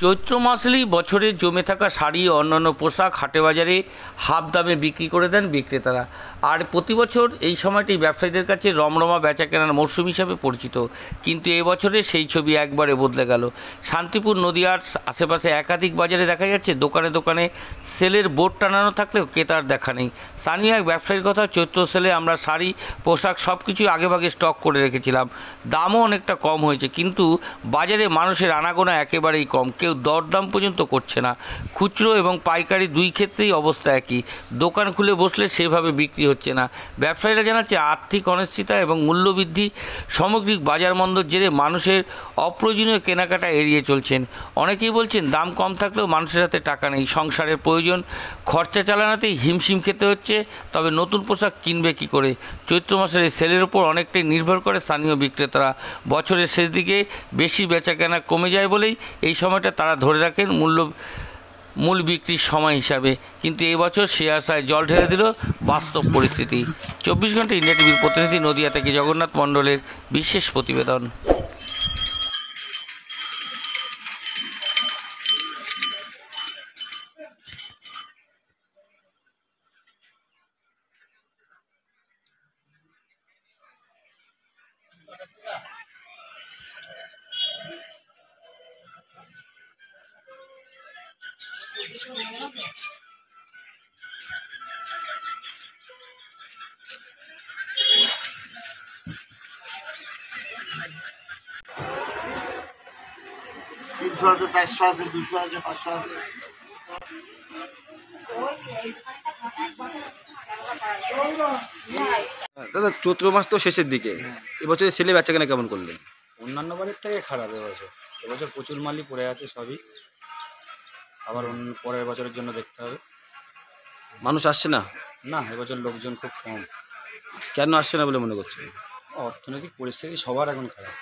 চৈত্র মাসেই বছরে জমে থাকা শাড়ি ও অন্যান্য পোশাক হাটে বাজারে হাফ দামে বিক্রি করে দেন বিক্রেতারা। আর প্রতি বছর এই সময়টি ব্যবসায়ীদের কাছে রমরমা বেচা কেনার মরশুম হিসাবে পরিচিত। কিন্তু এবছরে সেই ছবি একবারে বদলে গেল। শান্তিপুর নদিয়ার আশেপাশে একাধিক বাজারে দেখা যাচ্ছে দোকানে দোকানে সেলের বোর্ড টানানো থাকলেও ক্রেতার দেখা নেই। স্থানীয় এক ব্যবসায়ীর কথা, চৈত্র সেলে আমরা শাড়ি পোশাক সব কিছুই আগেভাগে স্টক করে রেখেছিলাম, দামও অনেকটা কম হয়েছে, কিন্তু বাজারে মানুষের আনাগোনা একেবারেই কম, কেউ দরদাম পর্যন্ত করছে না। খুচরো এবং পাইকারি দুই ক্ষেত্রেই অবস্থা একই, দোকান খুলে বসলে সেভাবে বিক্রি হচ্ছে না। ব্যবসায়ীরা জানাচ্ছে আর্থিক অনিশ্চয়তা এবং মূল্যবৃদ্ধি সামগ্রিক বাজার মন্দর জেরে মানুষের অপ্রয়োজনীয় কেনাকাটা এড়িয়ে চলছেন। অনেকেই বলছেন দাম কম থাকলেও মানুষের হাতে টাকা নেই, সংসারের প্রয়োজন খরচা চালানোতেই হিমশিম খেতে হচ্ছে। তবে নতুন পোশাক কিনবে কী করে? চৈত্র মাসের এই সেলের ওপর অনেকটাই নির্ভর করে স্থানীয় বিক্রেতারা। বছরের শেষ দিকে বেশি বেচাকেনা কমে যায় বলেই এই সময়টা তারা ধরে রাখেন মূল বিক্রির সময় হিসাবে। কিন্তু এবছর সে আশায় জল ঢেলে দিল বাস্তব পরিস্থিতি। 24 ঘন্টা ইন্ডিয়া টিভির প্রতিনিধি নদিয়া থেকে জগন্নাথ মণ্ডলের বিশেষ প্রতিবেদন। তিনশো আছে, 400 আছে, 200 আছে, 500 আছে। দাদা, চৈত্র মাস তো শেষের দিকে, এবছর সেলে বেচাকেনা কেমন করলেন? অন্যান্য বারের থেকে খারাপ এবছর প্রচুর মালই পড়ে আছে সবই, আবার পরের বছরের জন্য দেখতে হবে। মানুষ আসছে না? না, এবছর লোকজন খুব কম। কেন আসছে না বলে মনে করছেন? অর্থনৈতিক পরিস্থিতি সবার এখন খারাপ।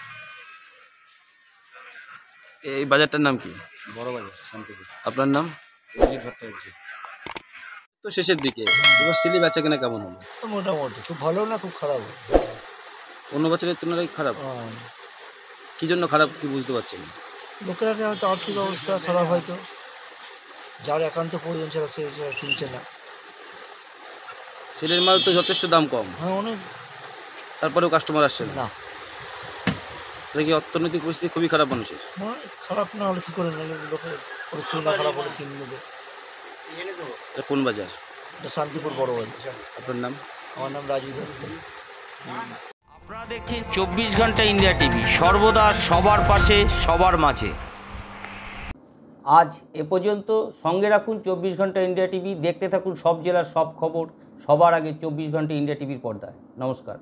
এই বাজারটার নাম কি? বড় বাজার, শান্তিপুর। আপনার নাম? অজিত ভট্টাচার্য। তো শেষের দিকে এবার সেলে বেচাকেনা কেমন হলো? মোটামুটি খুব ভালো না, খুব খারাপ। অন্য বছরের তুলনায় খারাপ? কী জন্য খারাপ, কি বুঝতে পারছেন? লোকেরা হয়তো আর্থিক অবস্থা খারাপ, হয়তো যার একান্ত প্রয়োজন ছাড়া সে কিনছে না। সেলের মাল তো যথেষ্ট দাম কম, হ্যাঁ অনেক, তারপরেও কাস্টমার আসছে না। না তাহলে কি অর্থনৈতিক পরিস্থিতি খুবই খারাপ মানুষের? খারাপ না হলে কী করে নিলে, লোকের পরিস্থিতি না খারাপ হলে কিনে নেবে। এটা কোন বাজার? এটা শান্তিপুর বড় বাজার। আপনার নাম? আমার নাম রাজীব দত্ত। আপনারা দেখছেন 24 ঘন্টা ইন্ডিয়া টিভি, সর্বদা সবার পাশে সবার মাঝে। আজ এ পর্যন্ত। সঙ্গে রাখুন 24 ঘন্টা ইন্ডিয়া টিভি, দেখতে থাকুন সব জেলার সব খবর সবার আগে 24 ঘন্টা ইন্ডিয়া টিভির পর্দায়। নমস্কার।